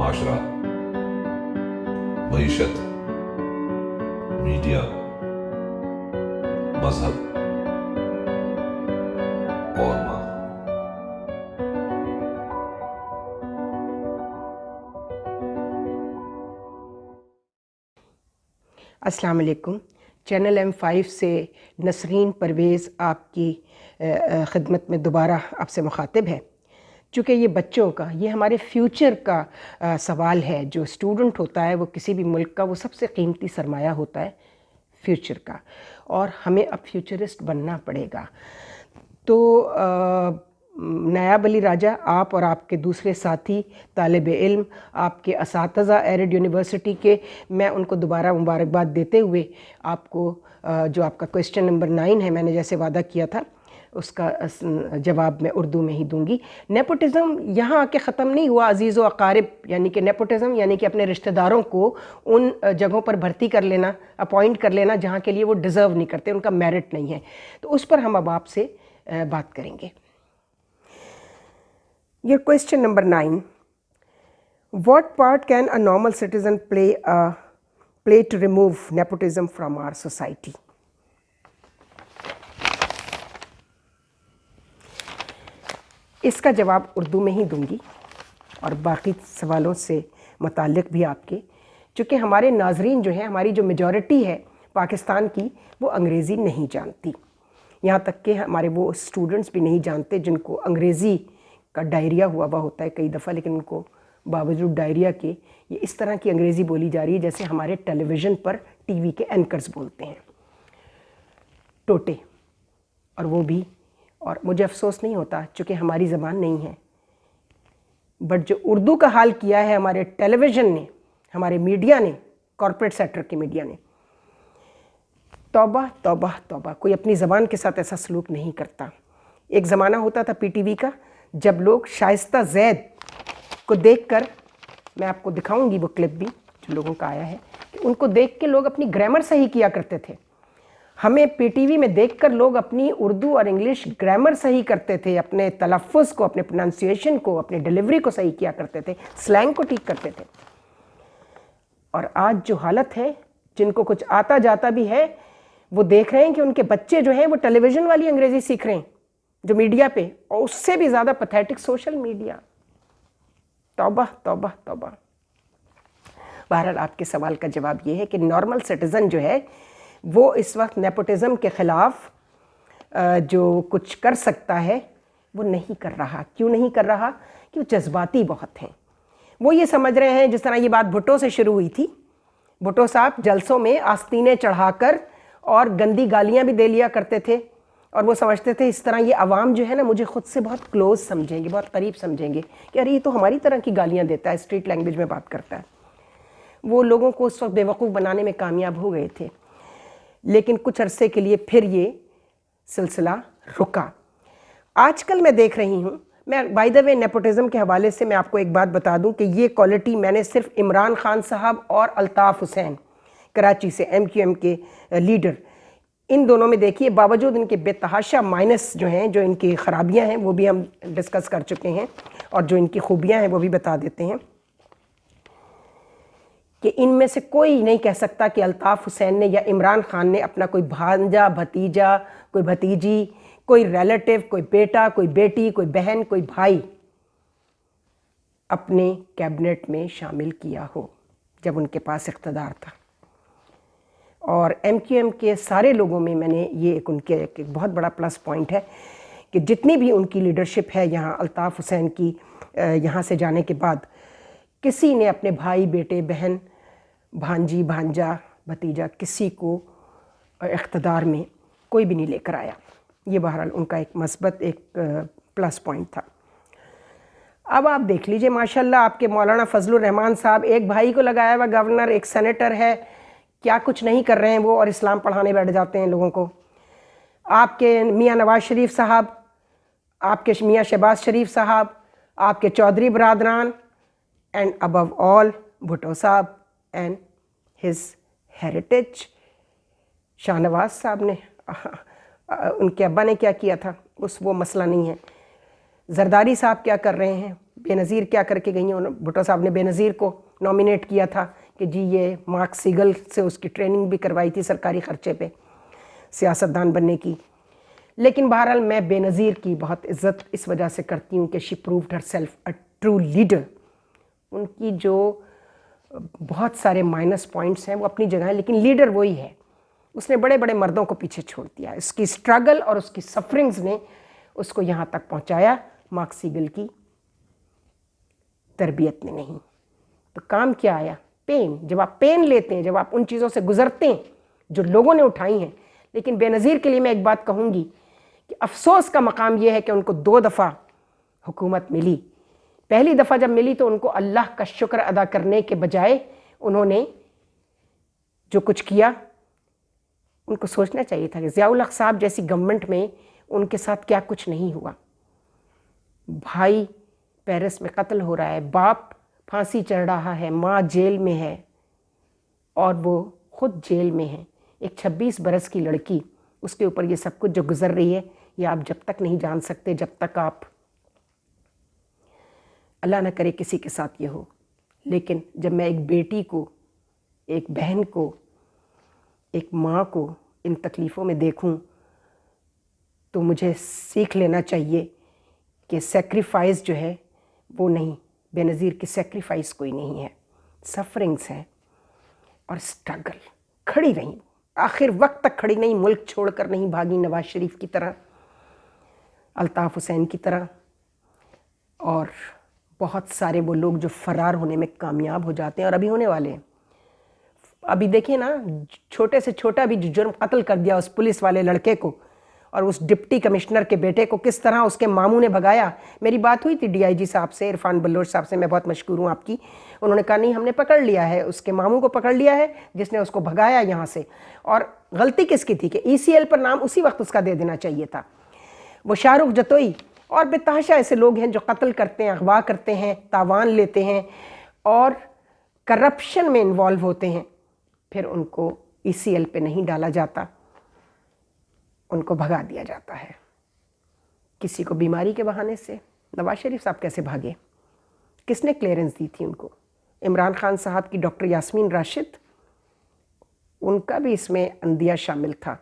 معاشرہ، معیشت، میڈیا، مذہب اور ماں۔ السلام علیکم۔ چینل M5 سے نسرین پرویز آپ کی خدمت میں دوبارہ آپ سے مخاطب ہے۔ چونکہ یہ بچوں کا، یہ ہمارے فیوچر کا سوال ہے۔ جو اسٹوڈنٹ ہوتا ہے وہ کسی بھی ملک کا وہ سب سے قیمتی سرمایہ ہوتا ہے فیوچر کا، اور ہمیں اب فیوچرسٹ بننا پڑے گا۔ تو نایاب علی راجہ، آپ اور آپ کے دوسرے ساتھی طالب علم، آپ کے اساتذہ ایرڈ یونیورسٹی کے، میں ان کو دوبارہ مبارکباد دیتے ہوئے آپ کو جو آپ کا کویسچن نمبر 9 ہے، میں نے جیسے وعدہ کیا تھا اس کا جواب میں اردو میں ہی دوں گی۔ نیپوٹزم یہاں آ کے ختم نہیں ہوا عزیز و اقارب، یعنی کہ نیپوٹزم یعنی کہ اپنے رشتہ داروں کو ان جگہوں پر بھرتی کر لینا، اپوائنٹ کر لینا جہاں کے لیے وہ ڈیزرو نہیں کرتے، ان کا میرٹ نہیں ہے۔ تو اس پر ہم اب آپ سے بات کریں گے۔ Your question number 9. What part can a normal citizen play to remove nepotism from our society? اس کا جواب اردو میں ہی دوں گی اور باقی سوالوں سے متعلق بھی آپ کے، چونکہ ہمارے ناظرین جو ہیں، ہماری جو میجورٹی ہے پاکستان کی، وہ انگریزی نہیں جانتی، یہاں تک کہ ہمارے وہ اسٹوڈنٹس بھی نہیں جانتے جن کو انگریزی کا ڈائریا ہوا ہوتا ہے کئی دفعہ، لیکن ان کو باوجود ڈائریا کے یہ اس طرح کی انگریزی بولی جا رہی ہے جیسے ہمارے ٹیلی ویژن پر ٹی وی کے اینکرز بولتے ہیں، ٹوٹے، اور وہ بھی، اور مجھے افسوس نہیں ہوتا چونکہ ہماری زبان نہیں ہے، بٹ جو اردو کا حال کیا ہے ہمارے ٹیلی ویژن نے، ہمارے میڈیا نے، کارپوریٹ سیکٹر کے میڈیا نے، توبہ توبہ توبہ، کوئی اپنی زبان کے ساتھ ایسا سلوک نہیں کرتا۔ ایک زمانہ ہوتا تھا پی ٹی وی کا جب لوگ شائستہ زید کو دیکھ کر، میں آپ کو دکھاؤں گی وہ کلپ بھی جو لوگوں کا آیا ہے، کہ ان کو دیکھ کے لوگ اپنی گرامر صحیح کیا کرتے تھے۔ ہمیں پی ٹی وی میں دیکھ کر لوگ اپنی اردو اور انگلش گرامر صحیح کرتے تھے، اپنے تلفظ کو، اپنے پروننسیشن کو، اپنے ڈیلیوری کو صحیح کیا کرتے تھے، سلینگ کو ٹھیک کرتے تھے۔ اور آج جو حالت ہے، جن کو کچھ آتا جاتا بھی ہے، وہ دیکھ رہے ہیں کہ ان کے بچے جو ہیں وہ ٹیلی ویژن والی انگریزی سیکھ رہے ہیں جو میڈیا پہ، اور اس سے بھی زیادہ پیتھیٹک سوشل میڈیا۔ توبہ توبہ توبہ۔ بہرحال آپ کے سوال کا جواب یہ ہے کہ نارمل سٹیزن جو ہے وہ اس وقت نیپوٹزم کے خلاف جو کچھ کر سکتا ہے وہ نہیں کر رہا۔ کیوں نہیں کر رہا؟ کہ وہ جذباتی بہت ہیں۔ وہ یہ سمجھ رہے ہیں، جس طرح یہ بات بھٹو سے شروع ہوئی تھی، بھٹو صاحب جلسوں میں آستینیں چڑھا کر اور گندی گالیاں بھی دے لیا کرتے تھے، اور وہ سمجھتے تھے اس طرح یہ عوام جو ہے نا مجھے خود سے بہت کلوز سمجھیں گے، بہت قریب سمجھیں گے، کہ ارے یہ تو ہماری طرح کی گالیاں دیتا ہے، اسٹریٹ لینگویج میں بات کرتا ہے۔ وہ لوگوں کو اس وقت بے وقوف بنانے میں کامیاب ہو گئے تھے، لیکن کچھ عرصے کے لیے پھر یہ سلسلہ رکا۔ آج کل میں دیکھ رہی ہوں، میں بائی دا وے نیپوٹزم کے حوالے سے میں آپ کو ایک بات بتا دوں کہ یہ کوالٹی میں نے صرف عمران خان صاحب اور الطاف حسین کراچی سے MQM کے لیڈر، ان دونوں میں دیکھیے، باوجود ان کے بے تحاشا مائنس جو ہیں، جو ان کی خرابیاں ہیں وہ بھی ہم ڈسکس کر چکے ہیں، اور جو ان کی خوبیاں ہیں وہ بھی بتا دیتے ہیں، کہ ان میں سے کوئی نہیں کہہ سکتا کہ الطاف حسین نے یا عمران خان نے اپنا کوئی بھانجا، بھتیجا، کوئی بھتیجی، کوئی ریلیٹو، کوئی بیٹا، کوئی بیٹی، کوئی بہن، کوئی بھائی اپنے کیبنٹ میں شامل کیا ہو جب ان کے پاس اقتدار تھا۔ اور MQM کے سارے لوگوں میں میں نے یہ ان کے ایک بہت بڑا پلس پوائنٹ ہے کہ جتنی بھی ان کی لیڈرشپ ہے یہاں الطاف حسین کی، یہاں سے جانے کے بعد کسی نے اپنے بھائی، بیٹے، بہن، بھانجی، بھانجا، بھتیجا، کسی کو اقتدار میں کوئی بھی نہیں لے کر آیا۔ یہ بہرحال ان کا ایک مثبت ایک پلس پوائنٹ تھا۔ اب آپ دیکھ لیجئے ماشاءاللہ آپ کے مولانا فضل الرحمان صاحب، ایک بھائی کو لگایا ہوا گورنر، ایک سینیٹر ہے، کیا کچھ نہیں کر رہے ہیں وہ، اور اسلام پڑھانے بیٹھ جاتے ہیں لوگوں کو۔ آپ کے میاں نواز شریف صاحب، آپ کے میاں شہباز شریف صاحب، آپ کے چودھری برادران، اینڈ ابو آل بھٹو صاحب and his heritage. Shah Nawaz صاحب نے، ان کے ابا نے کیا کیا تھا، وہ مسئلہ نہیں ہے، زرداری صاحب کیا کر رہے ہیں، بے نظیر کیا کر کے گئی ہیں. بھٹو صاحب نے بے نظیر کو نامینیٹ کیا تھا کہ جی یہ مارک سیگل سے اس کی ٹریننگ بھی کروائی تھی سرکاری خرچے پہ سیاستدان بننے کی. لیکن بہرحال میں بے نظیر کی بہت عزت اس وجہ سے کرتی ہوں کہ she proved herself a true leader. ان کی جو بہت سارے مائنس پوائنٹس ہیں وہ اپنی جگہ ہیں، لیکن لیڈر وہی ہے. اس نے بڑے بڑے مردوں کو پیچھے چھوڑ دیا. اس کی اسٹرگل اور اس کی سفرنگز نے اس کو یہاں تک پہنچایا، مارک سیگل کی تربیت نے نہیں. تو کام کیا آیا؟ پین. جب آپ پین لیتے ہیں، جب آپ ان چیزوں سے گزرتے ہیں جو لوگوں نے اٹھائی ہیں. لیکن بے نظیر کے لیے میں ایک بات کہوں گی کہ افسوس کا مقام یہ ہے کہ ان کو 2 دفعہ حکومت ملی. پہلی دفعہ جب ملی تو ان کو اللہ کا شکر ادا کرنے کے بجائے انہوں نے جو کچھ کیا، ان کو سوچنا چاہیے تھا کہ ضیاء الحق صاحب جیسی گورنمنٹ میں ان کے ساتھ کیا کچھ نہیں ہوا. بھائی پیرس میں قتل ہو رہا ہے، باپ پھانسی چڑھ رہا ہے، ماں جیل میں ہے اور وہ خود جیل میں ہے. ایک 26 برس کی لڑکی، اس کے اوپر یہ سب کچھ جو گزر رہی ہے، یہ آپ جب تک نہیں جان سکتے جب تک آپ، اللہ نہ کرے کسی کے ساتھ یہ ہو. لیکن جب میں ایک بیٹی کو، ایک بہن کو، ایک ماں کو ان تکلیفوں میں دیکھوں تو مجھے سیکھ لینا چاہیے کہ سیکریفائز جو ہے وہ نہیں. بے نظیر کی سیکریفائز کوئی نہیں ہے، سفرنگس ہیں اور اسٹرگل. کھڑی رہیں، آخر وقت تک کھڑی نہیں، ملک چھوڑ کر نہیں بھاگی نواز شریف کی طرح، الطاف حسین کی طرح، اور بہت سارے وہ لوگ جو فرار ہونے میں کامیاب ہو جاتے ہیں اور ابھی ہونے والے ہیں. ابھی دیکھیں نا، چھوٹے سے چھوٹا بھی جو جرم قتل کر دیا اس پولیس والے لڑکے کو اور اس ڈپٹی کمشنر کے بیٹے کو کس طرح اس کے ماموں نے بھگایا. میری بات ہوئی تھی ڈی آئی جی صاحب سے، عرفان بلوچ صاحب سے، میں بہت مشکور ہوں آپ کی. انہوں نے کہا نہیں ہم نے پکڑ لیا ہے، اس کے ماموں کو پکڑ لیا ہے جس نے اس کو بھگایا یہاں سے. اور غلطی کس کی تھی کہ ای سی ایل پر نام اسی وقت اس کا دے دینا چاہیے تھا. وہ شاہ رخ جتوئی اور بتحاشا ایسے لوگ ہیں جو قتل کرتے ہیں، اغوا کرتے ہیں، تاوان لیتے ہیں اور کرپشن میں انوالو ہوتے ہیں. پھر ان کو ای سی ایل پہ نہیں ڈالا جاتا، ان کو بھگا دیا جاتا ہے. کسی کو بیماری کے بہانے سے. نواز شریف صاحب کیسے بھاگے؟ کس نے کلیئرنس دی تھی ان کو؟ عمران خان صاحب کی ڈاکٹر یاسمین راشد، ان کا بھی اس میں اندیہ شامل تھا.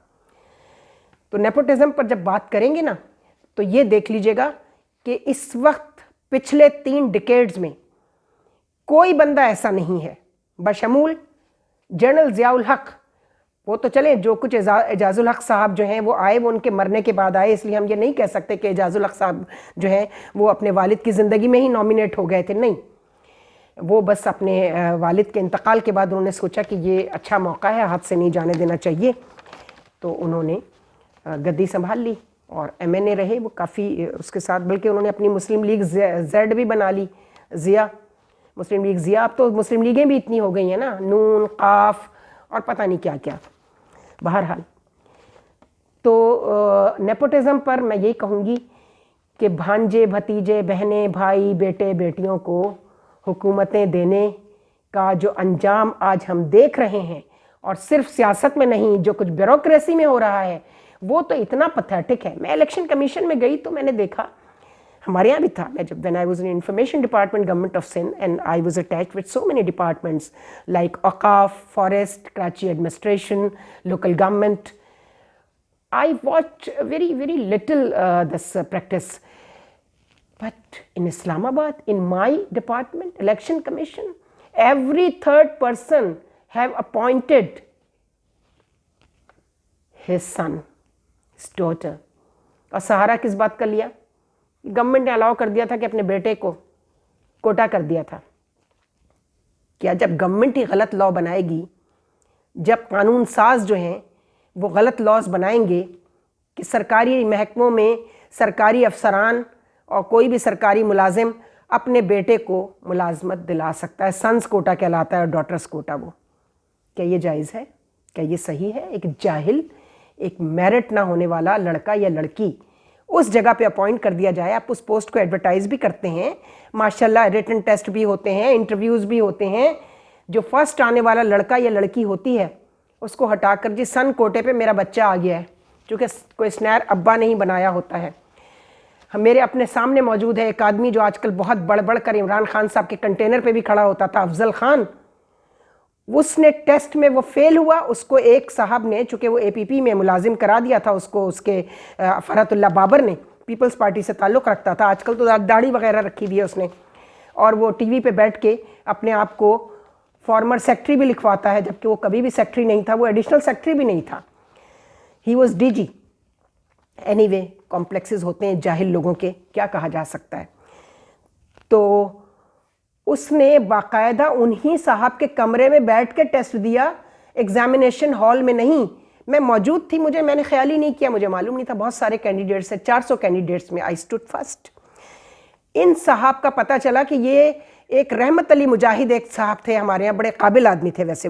تو نیپوٹزم پر جب بات کریں گے نا تو یہ دیکھ لیجئے گا کہ اس وقت پچھلے 3 ڈیکیڈز میں کوئی بندہ ایسا نہیں ہے بشمول جنرل ضیاء الحق. وہ تو چلیں جو کچھ اعجاز الحق صاحب جو ہیں وہ آئے، وہ ان کے مرنے کے بعد آئے، اس لیے ہم یہ نہیں کہہ سکتے کہ اعجاز الحق صاحب جو ہیں وہ اپنے والد کی زندگی میں ہی نامینیٹ ہو گئے تھے. نہیں، وہ بس اپنے والد کے انتقال کے بعد انہوں نے سوچا کہ یہ اچھا موقع ہے، ہاتھ سے نہیں جانے دینا چاہیے، تو انہوں نے گدی سنبھال لی اور ایم این اے رہے وہ کافی اس کے ساتھ. بلکہ انہوں نے اپنی مسلم لیگ زیڈ بھی بنا لی، ضیاء، مسلم لیگ ضیاء. اب تو مسلم لیگیں بھی اتنی ہو گئی ہیں نا، نون، قاف اور پتہ نہیں کیا کیا. بہرحال تو نیپوٹزم پر میں یہی کہوں گی کہ بھانجے، بھتیجے، بہنیں، بھائی، بیٹے، بیٹیوں کو حکومتیں دینے کا جو انجام آج ہم دیکھ رہے ہیں، اور صرف سیاست میں نہیں، جو کچھ بیوروکریسی میں ہو رہا ہے وہ تو اتنا پتھیٹک ہے. میں الیکشن کمیشن میں گئی تو میں نے دیکھا، ہمارے یہاں بھی تھا. میں جب when I was in information department government of Sindh and I was attached with so many departments like Awqaf, Forest, Karachi administration, local government. I watched very, very little this practice. But in Islamabad, in my department, election commission, every third person have appointed his son, his daughter. اور سہارا کس بات کا لیا؟ Government نے الاؤ کر دیا تھا کہ اپنے بیٹے کو کوٹا کر دیا تھا. کیا جب گورنمنٹ ہی غلط لاء بنائے گی، جب قانون ساز جو ہیں وہ غلط لاز بنائیں گے کہ سرکاری محکموں میں سرکاری افسران اور کوئی بھی سرکاری ملازم اپنے بیٹے کو ملازمت دلا سکتا ہے، سنس کوٹا کہلاتا ہے اور ڈاٹرز کوٹا، وہ کیا یہ جائز ہے؟ کیا یہ صحیح ہے؟ ایک جاہل، ایک میرٹ نہ ہونے والا لڑکا یا لڑکی اس جگہ پہ اپوائنٹ کر دیا جائے. آپ اس پوسٹ کو ایڈورٹائز بھی کرتے ہیں، ماشاءاللہ ریٹن ٹیسٹ بھی ہوتے ہیں، انٹرویوز بھی ہوتے ہیں. جو فرسٹ آنے والا لڑکا یا لڑکی ہوتی ہے اس کو ہٹا کر جی سن کوٹے پہ میرا بچہ آ گیا ہے، چونکہ کوئی اسنیر ابا نہیں بنایا ہوتا ہے. میرے اپنے سامنے موجود ہے ایک آدمی جو آج کل بہت بڑھ بڑھ کر عمران خان صاحب کے کنٹینر پہ بھی کھڑا ہوتا تھا، افضل خان. اس نے ٹیسٹ میں وہ فیل ہوا، اس کو ایک صاحب نے، چونکہ وہ اے پی پی میں ملازم کرا دیا تھا اس کو، اس کے فرحت اللہ بابر نے، پیپلز پارٹی سے تعلق رکھتا تھا، آج کل تو داڑھی وغیرہ رکھی ہوئی ہے اس نے، اور وہ ٹی وی پہ بیٹھ کے اپنے آپ کو فارمر سیکٹری بھی لکھواتا ہے، جبکہ وہ کبھی بھی سیکٹری نہیں تھا، وہ ایڈیشنل سیکٹری بھی نہیں تھا. He was D G. Anyway complexes ہوتے ہیں جاہل لوگوں کے، کیا کہا جا سکتا ہے. تو اس نے باقاعدہ انہی صاحب کے کمرے میں بیٹھ کے ٹیسٹ دیا، ایگزامینیشن ہال میں نہیں. میں موجود تھی، میں نے خیال ہی نہیں کیا، مجھے معلوم نہیں تھا. بہت سارے کینڈیڈیٹس ہیں، 400 کینڈیڈیٹس میں آئی اسٹوڈ فرسٹ. ان صاحب کا پتہ چلا کہ یہ ایک رحمت علی مجاہد ایک صاحب تھے ہمارے یہاں، بڑے قابل آدمی تھے ویسے،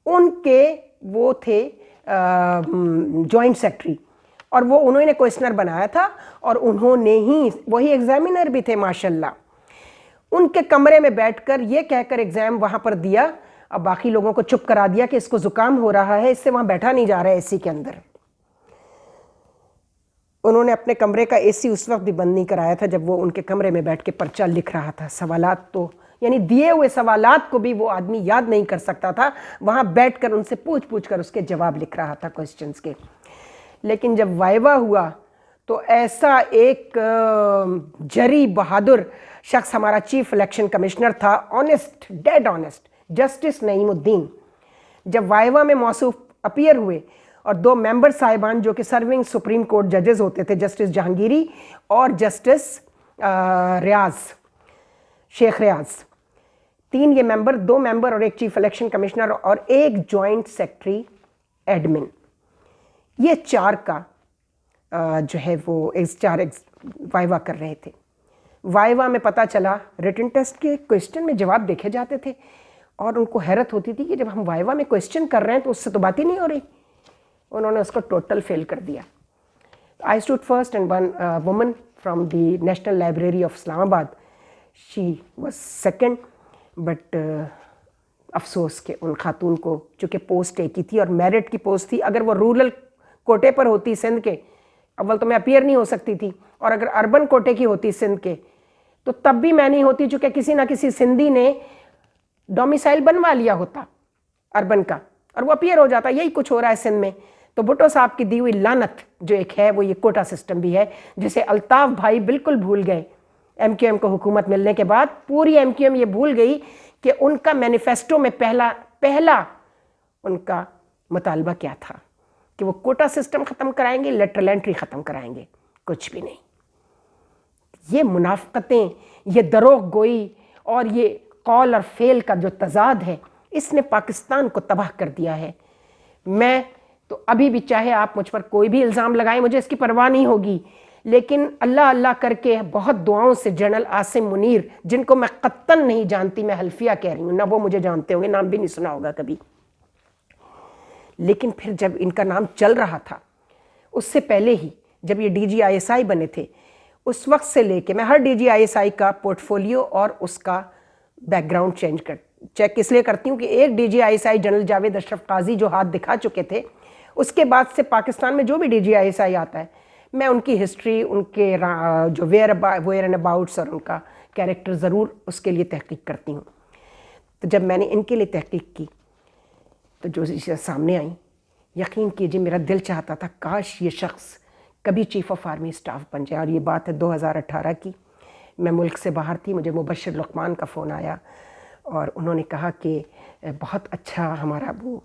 ان کے وہ تھے جوائنٹ سیکٹری، اور وہ انہوں نے کوئسچنر بنایا تھا، اور انہوں نے ہی وہی ایگزامینر بھی تھے ماشاءاللہ. ان کے کمرے میں بیٹھ کر یہ کہہ کر ایگزام وہاں پر دیا، اب باقی لوگوں کو چپ کرا دیا کہ اس کو زکام ہو رہا ہے، اس سے وہاں بیٹھا نہیں جا رہا ہے اے سی کے اندر. انہوں نے اپنے کمرے کا اے سی اس وقت بھی بند نہیں کرایا تھا جب وہ ان کے کمرے میں بیٹھ کے پرچہ لکھ رہا تھا. سوالات تو یعنی دیے ہوئے سوالات کو بھی وہ آدمی یاد نہیں کر سکتا تھا، وہاں بیٹھ کر ان سے پوچھ کر اس کے جواب لکھ رہا تھا کوئسچنز کے. لیکن جب وائوا ہوا تو ایسا ایک جری بہادر شخص ہمارا چیف الیکشن کمشنر تھا، آنیسٹ، ڈیڈ آنیسٹ، جسٹس نعیم الدین. جب وائوا میں موصوف اپیئر ہوئے اور 2 ممبر صاحبان جو کہ سرونگ سپریم کورٹ ججز ہوتے تھے، جسٹس جہانگیری اور جسٹس ریاض، شیخ ریاض، 3 یہ ممبر، 2 ممبر اور ایک چیف الیکشن کمشنر اور ایک جوائنٹ سیکٹری ایڈمن، یہ 4 کا جو ہے وہ 4 وائوا کر رہے تھے. وائوا میں پتہ چلا، ریٹن ٹیسٹ کے کوئسچن میں جواب دیکھے جاتے تھے اور ان کو حیرت ہوتی تھی کہ جب ہم وائوا میں کوئسچن کر رہے ہیں تو اس سے تو بات ہی نہیں ہو رہی. انہوں نے اس کو ٹوٹل فیل کر دیا. I stood first and one woman from the national library of Islamabad, she was second. But افسوس کہ ان خاتون کو چونکہ پوسٹ ایک ہی تھی اور میرٹ کی پوسٹ تھی، اگر وہ رورل کوٹے پر ہوتی سندھ کے، اول تو میں اپیئر نہیں ہو سکتی تھی، اور اگر اربن کوٹے کی ہوتی سندھ کے تو تب بھی میں نہیں ہوتی، چونکہ کسی نہ کسی سندھی نے ڈومیسائل بنوا لیا ہوتا اربن کا اور وہ اپیئر ہو جاتا. یہی کچھ ہو رہا ہے سندھ میں. تو بھٹو صاحب کی دی ہوئی لعنت جو ایک ہے وہ یہ کوٹا سسٹم بھی ہے، جسے الطاف بھائی بالکل بھول گئے. ایم کیو ایم کو حکومت ملنے کے بعد پوری ایم کیو ایم یہ بھول گئی کہ ان کا مینیفیسٹو میں پہلا ان کا مطالبہ کیا تھا کہ وہ کوٹا سسٹم ختم کرائیں گے، لیٹرل انٹری ختم کرائیں گے. کچھ بھی نہیں. یہ منافقتیں، یہ دروغ گوئی اور یہ قول اور فعل کا جو تضاد ہے، اس نے پاکستان کو تباہ کر دیا ہے. میں تو ابھی بھی چاہے آپ مجھ پر کوئی بھی الزام لگائیں، مجھے اس کی پرواہ نہیں ہوگی، لیکن اللہ اللہ کر کے بہت دعاؤں سے جنرل عاصم منیر، جن کو میں قطعاً نہیں جانتی، میں حلفیہ کہہ رہی ہوں، نہ وہ مجھے جانتے ہوں گے، نام بھی نہیں سنا ہوگا کبھی، لیکن پھر جب ان کا نام چل رہا تھا، اس سے پہلے ہی جب یہ ڈی جی آئی ایس آئی بنے تھے، اس وقت سے لے کے میں ہر ڈی جی آئی ایس آئی کا پورٹ فولیو اور اس کا بیک گراؤنڈ چیک اس لیے کرتی ہوں کہ ایک D G I S I general Javed Ashraf Qazi جو ہاتھ دکھا چکے تھے، اس کے بعد سے پاکستان میں جو بھی ڈی جی آئی ایس آئی آتا ہے، میں ان کی ہسٹری، ان کے جو ویئر اینڈ اباؤٹس اور ان کا کیریکٹر ضرور اس کے لیے تحقیق کرتی ہوں. تو جب میں نے ان کے لیے تحقیق کی تو جو سامنے آئیں، یقین کیجیے میرا دل چاہتا تھا کاش یہ شخص کبھی چیف آف آرمی اسٹاف بن جائے. اور یہ بات ہے 2018 کی، میں ملک سے باہر تھی، مجھے مبشر لقمان کا فون آیا اور انہوں نے کہا کہ بہت اچھا ہمارا وہ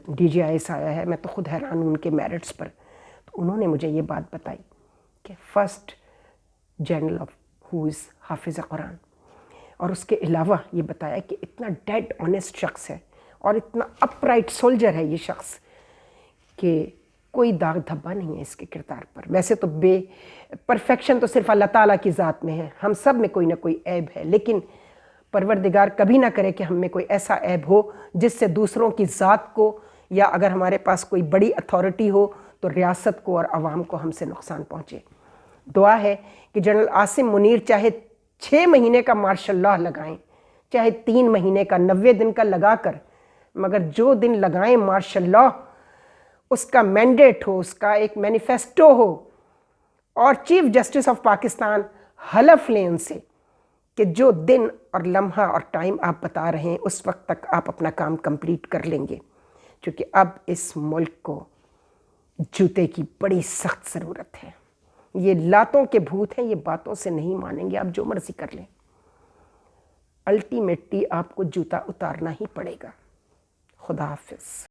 ڈی جی آئی ایس آیا ہے. میں تو خود حیران ہوں ان کے میرٹس پر. تو انہوں نے مجھے یہ بات بتائی کہ فرسٹ جنرل آف ہو از حافظ قرآن، اور اس کے علاوہ یہ بتایا کہ اتنا ڈیڈ آنیسٹ شخص ہے اور اتنا اپ رائٹ سولجر ہے یہ شخص کہ کوئی داغ دھبا نہیں ہے اس کے کردار پر. ویسے تو پرفیکشن تو صرف اللہ تعالیٰ کی ذات میں ہے، ہم سب میں کوئی نہ کوئی عیب ہے، لیکن پروردگار کبھی نہ کرے کہ ہم میں کوئی ایسا عیب ہو جس سے دوسروں کی ذات کو، یا اگر ہمارے پاس کوئی بڑی اتھارٹی ہو تو ریاست کو اور عوام کو ہم سے نقصان پہنچے. دعا ہے کہ جنرل عاصم منیر چاہے 6 مہینے کا مارشل لاء لگائیں، چاہے 3 مہینے کا، 90 دن کا لگا کر، مگر جو دن لگائیں مارشل لاء، اس کا مینڈیٹ ہو، اس کا ایک مینیفیسٹو ہو، اور چیف جسٹس آف پاکستان حلف لیں ان سے کہ جو دن اور لمحہ اور ٹائم آپ بتا رہے ہیں اس وقت تک آپ اپنا کام کمپلیٹ کر لیں گے، کیونکہ اب اس ملک کو جوتے کی بڑی سخت ضرورت ہے۔ یہ لاتوں کے بھوت ہیں، یہ باتوں سے نہیں مانیں گے، آپ جو مرضی کر لیں، الٹیمیٹلی آپ کو جوتا اتارنا ہی پڑے گا۔ خدا حافظ۔